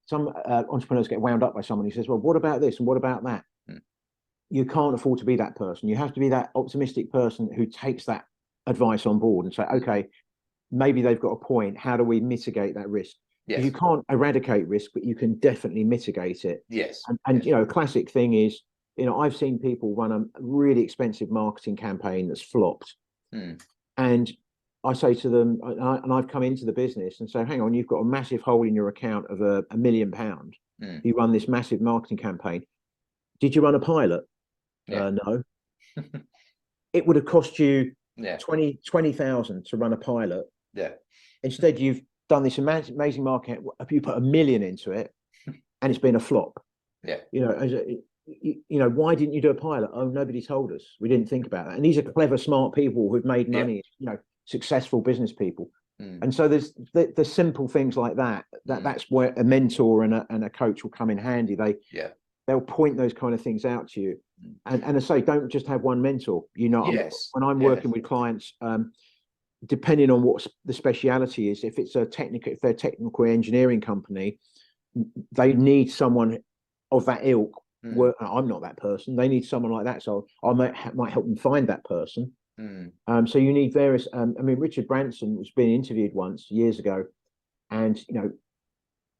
some entrepreneurs get wound up by someone who says, well, what about this and what about that? You can't afford to be that person. You have to be that optimistic person who takes that advice on board and say, okay, maybe they've got a point. How do we mitigate that risk? Yes. You can't eradicate risk, but you can definitely mitigate it. Yes. And yes. you know, a classic thing is, you know, I've seen people run a really expensive marketing campaign that's flopped. And I say to them, and I've come into the business and say, hang on, you've got a massive hole in your account of £1 million. You run this massive marketing campaign. Did you run a pilot? No. It would have cost you 20,000 to run a pilot. Instead, you've done this amazing market. You put £1 million into it, and it's been a flop. You know, why didn't you do a pilot? Oh, nobody told us. We didn't think about that. And these are clever, smart people who've made money. You know, successful business people. And so there's simple things like that. That's where a mentor and a coach will come in handy. They'll point those kind of things out to you. And I say, don't just have one mentor. You know, when I'm working with clients, depending on what the speciality is, if they're a technical engineering company, they need someone of that ilk. I'm not that person. They need someone like that. So I might help them find that person. So you need various. I mean, Richard Branson was being interviewed once years ago, and you know,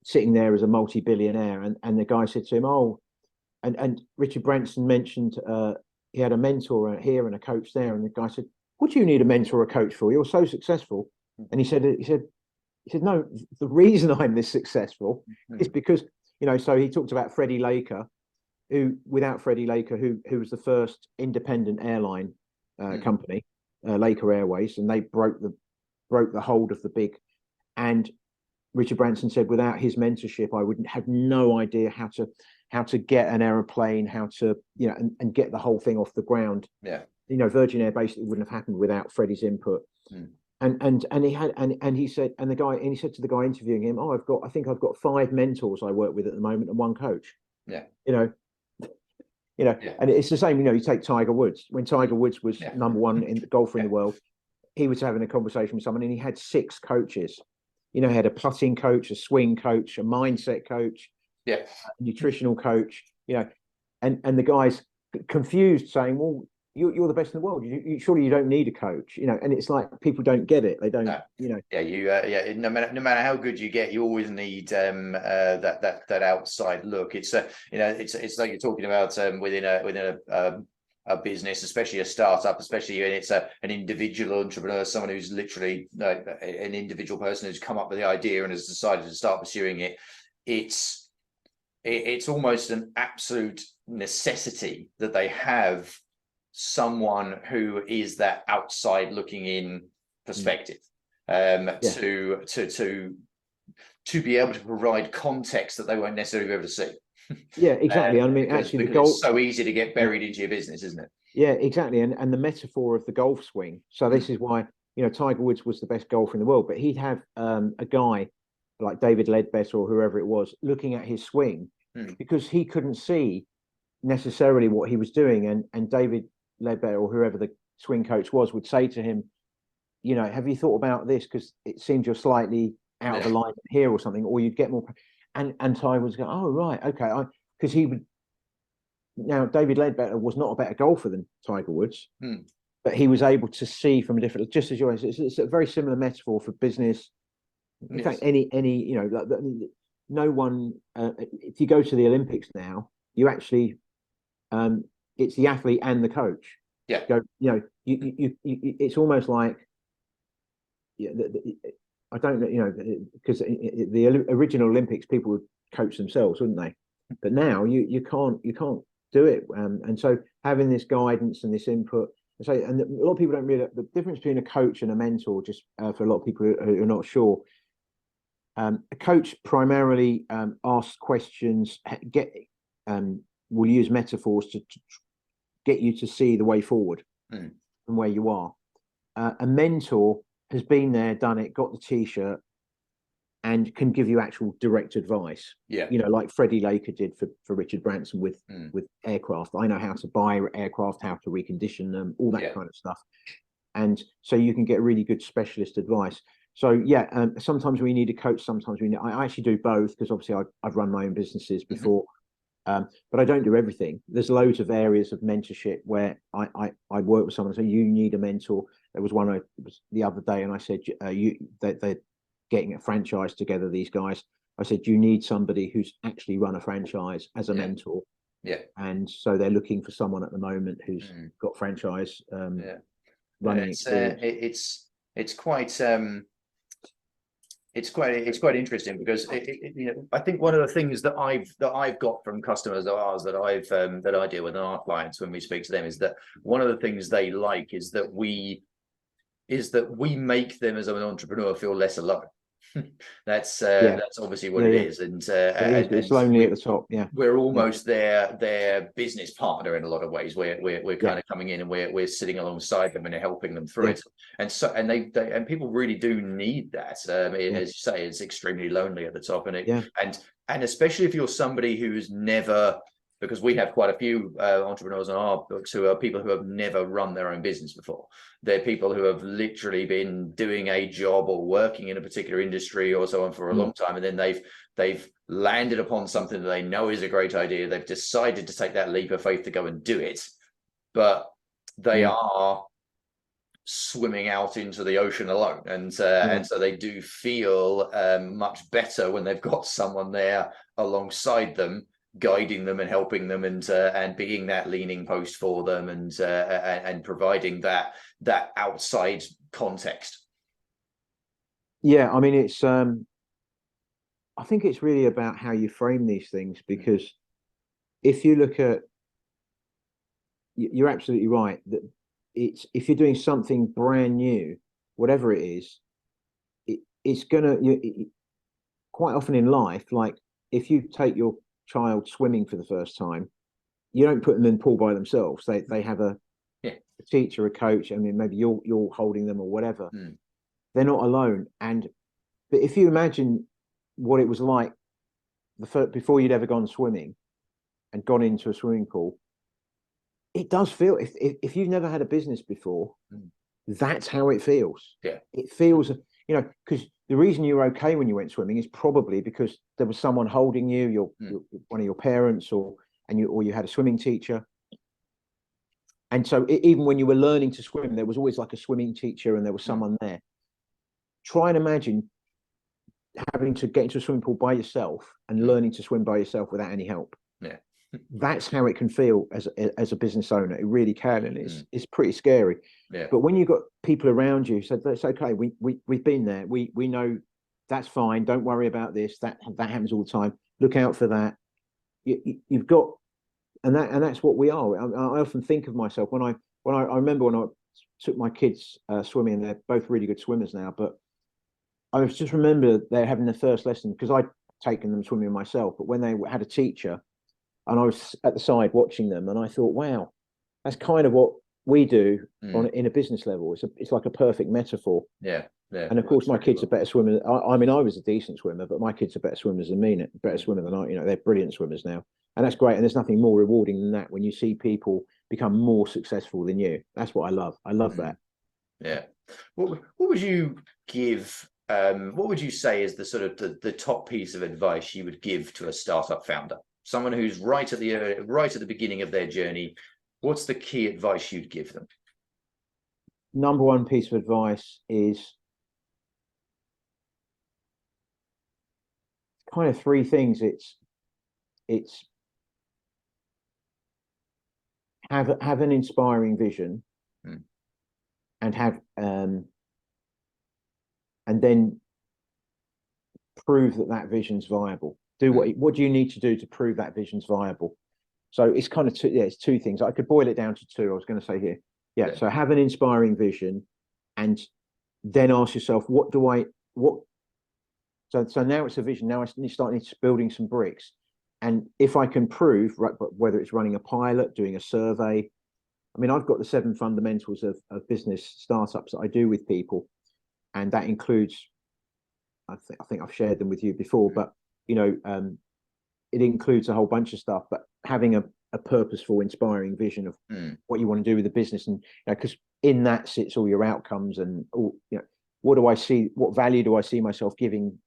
sitting there as a multi-billionaire, and the guy said to him, "Oh," and Richard Branson mentioned he had a mentor here and a coach there, and the guy said, "What do you need a mentor or a coach for? You're so successful." And he said, "No, the reason I'm this successful is because, you know." So he talked about Freddie Laker, who was the first independent airline company, Laker Airways, and they broke the hold of the big. And Richard Branson said, without his mentorship, I wouldn't have no idea how to get an aeroplane, how to, you know, and get the whole thing off the ground. You know, Virgin Air basically wouldn't have happened without Freddie's input. And he said to the guy interviewing him, "Oh, I think I've got 5 mentors I work with at the moment and 1 coach." And it's the same. You know, you take Tiger Woods. When Tiger Woods was #1 in the golfer in the world, he was having a conversation with someone, and he had 6 coaches. You know, he had a putting coach, a swing coach, a mindset coach, a nutritional coach. You know, and the guy's confused, saying, "Well, you're the best in the world. Surely you don't need a coach." You know, and it's like people don't get it. They don't. No. You know. No matter how good you get, you always need that outside look. It's it's like you're talking about within a business, especially a startup, especially when it's an individual entrepreneur, someone who's literally an individual person who's come up with the idea and has decided to start pursuing it. It's almost an absolute necessity that they have someone who is that outside looking in perspective, to be able to provide context that they won't necessarily be able to see. Yeah, exactly. I mean, actually, the golf, it's so easy to get buried into your business, isn't it? Yeah, exactly. And the metaphor of the golf swing. So this is why, you know, Tiger Woods was the best golfer in the world, but he'd have a guy like David Ledbetter or whoever it was looking at his swing because he couldn't see necessarily what he was doing. And David Ledbetter or whoever the swing coach was would say to him, you know, have you thought about this? Because it seems you're slightly out of alignment here or something, or you'd get more. And Tiger was going, oh, right, okay. Because he would. Now, David Ledbetter was not a better golfer than Tiger Woods, but he was able to see from a different, just as you're, it's a very similar metaphor for business. In fact, any, you know, no one, if you go to the Olympics now, you actually, it's the athlete and the coach. You know, it's almost like, I don't know, you know, because the original Olympics, people would coach themselves, wouldn't they? But now you can't do it. And so having this guidance and this input, and a lot of people don't realize the difference between a coach and a mentor. Just for a lot of people who are not sure, a coach primarily asks questions, will use metaphors to get you to see the way forward from where you are. A mentor has been there, done it, got the t-shirt, and can give you actual direct advice. You know, like Freddie Laker did for Richard Branson with aircraft. I know how to buy aircraft, how to recondition them, all that kind of stuff. And so you can get really good specialist advice. So yeah, sometimes we need a coach, sometimes we need, I actually do both, because obviously I've run my own businesses before. But I don't do everything. There's loads of areas of mentorship where I work with someone and say, you need a mentor. There was one the other day, and I said, they're getting a franchise together, these guys. I said, you need somebody who's actually run a franchise as a mentor. Yeah. And so they're looking for someone at the moment who's got franchise running experience. It's quite interesting, because I think one of the things that I've got from customers of ours that I deal with, and our clients when we speak to them, is that one of the things they like is that we make them as an entrepreneur feel less alone. That's obviously what it is, and it's lonely at the top. Yeah, we're almost their business partner in a lot of ways. We're kind of coming in, and we're sitting alongside them and helping them through it. And and people really do need that. As you say, it's extremely lonely at the top, and especially if you're somebody who's never, because we have quite a few entrepreneurs on our books who are people who have never run their own business before. They're people who have literally been doing a job or working in a particular industry or so on for a long time, and then they've landed upon something that they know is a great idea. They've decided to take that leap of faith to go and do it, but they are swimming out into the ocean alone, and so they do feel much better when they've got someone there alongside them, guiding them and helping them, and being that leaning post for them, and providing that outside context. Yeah, I mean, it's I think it's really about how you frame these things, because if you look at, you're absolutely right that if you're doing something brand new, whatever it is, it's gonna, quite often in life, like if you take your child swimming for the first time, you don't put them in the pool by themselves. They have a teacher, a coach. I mean, maybe you're holding them or whatever. They're not alone. But if you imagine what it was like before you'd ever gone swimming and gone into a swimming pool, it does feel, if you've never had a business before, that's how it feels. It feels, because the reason you were okay when you went swimming is probably because there was someone holding you, one of your parents, or you had a swimming teacher. And so even when you were learning to swim, there was always like a swimming teacher, and there was someone there. Try and imagine having to get into a swimming pool by yourself and learning to swim by yourself without any help. That's how it can feel as a business owner. It really can, and it's pretty scary. But when you've got people around you, so that's okay. We've been there. We know that's fine. Don't worry about this. That happens all the time. Look out for that. You've got, and that's what we are. I often think of myself when I remember when I took my kids swimming, and they're both really good swimmers now. But I just remember they're having their first lesson, because I'd taken them swimming myself. But when they had a teacher, and I was at the side watching them, and I thought, wow, that's kind of what we do in a business level. It's like a perfect metaphor. And of course, my kids are better swimmers. I mean, I was a decent swimmer, but my kids are better swimmers than me, better swimmer than I. They're brilliant swimmers now, and that's great. And there's nothing more rewarding than that, when you see people become more successful than you. That's what I love. I love that. Yeah. What would you give? What would you say is the sort of the top piece of advice you would give to a startup founder? Someone who's right at the beginning of their journey. What's the key advice you'd give them? Number one piece of advice is kind of three things. It's have an inspiring vision, and have and then prove that vision's viable. Do what do you need to do to prove that vision's viable? So it's kind of it's two things. I could boil it down to two. I was going to say here. So have an inspiring vision, and then ask yourself, so now it's a vision. Now I start building some bricks. And if I can prove, right, whether it's running a pilot, doing a survey, I mean, I've got the 7 fundamentals of business startups that I do with people. And that includes, I think I've shared them with you before, but it includes a whole bunch of stuff, but having a purposeful, inspiring vision of what you want to do with the business, and because in that sits all your outcomes, and all what do I see, what value do I see myself giving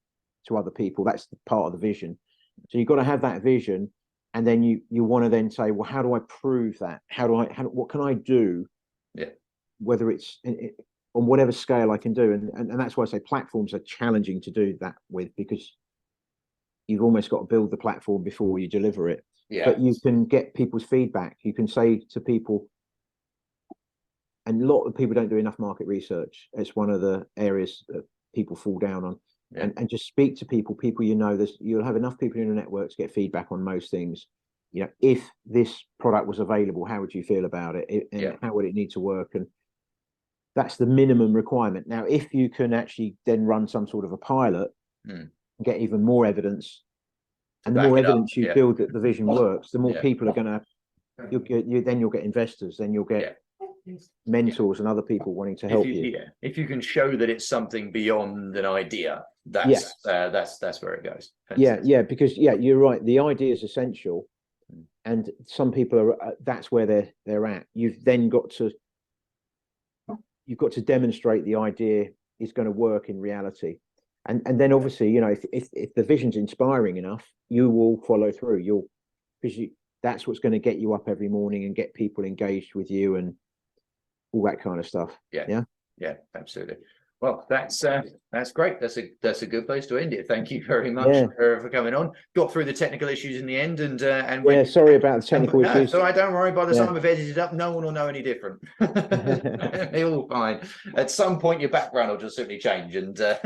to other people? That's the part of the vision. So you've got to have that vision, and then you want to then say, well, how do I prove that? What can I do? Yeah. Whether it's on whatever scale I can do, and that's why I say platforms are challenging to do that with, because you've almost got to build the platform before you deliver it. Yeah. But you can get people's feedback. You can say to people, and a lot of people don't do enough market research. It's one of the areas that people fall down on. Yeah. And just speak to people you know. You'll have enough people in your network to get feedback on most things. You know, if this product was available, how would you feel about it? And how would it need to work? And that's the minimum requirement. Now, if you can actually then run some sort of a pilot, and get even more evidence, and the more evidence you build that the vision works, the more people are going to, you'll get investors, then you'll get mentors and other people wanting to help you. Yeah, if you can show that it's something beyond an idea, that's where it goes. Yeah, because you're right. The idea is essential, and some people are. That's where they're at. You've got to demonstrate the idea is going to work in reality, and then obviously, you know, if the vision's inspiring enough, you will follow through. That's what's going to get you up every morning and get people engaged with you and all that kind of stuff. Yeah, absolutely. Well, that's great. That's a good place to end it. Thank you very much for coming on. Got through the technical issues in the end, and sorry about the technical issues. So I don't worry. By the time I've edited up, no one will know any different. They're all fine. At some point, your background will just simply change, and no.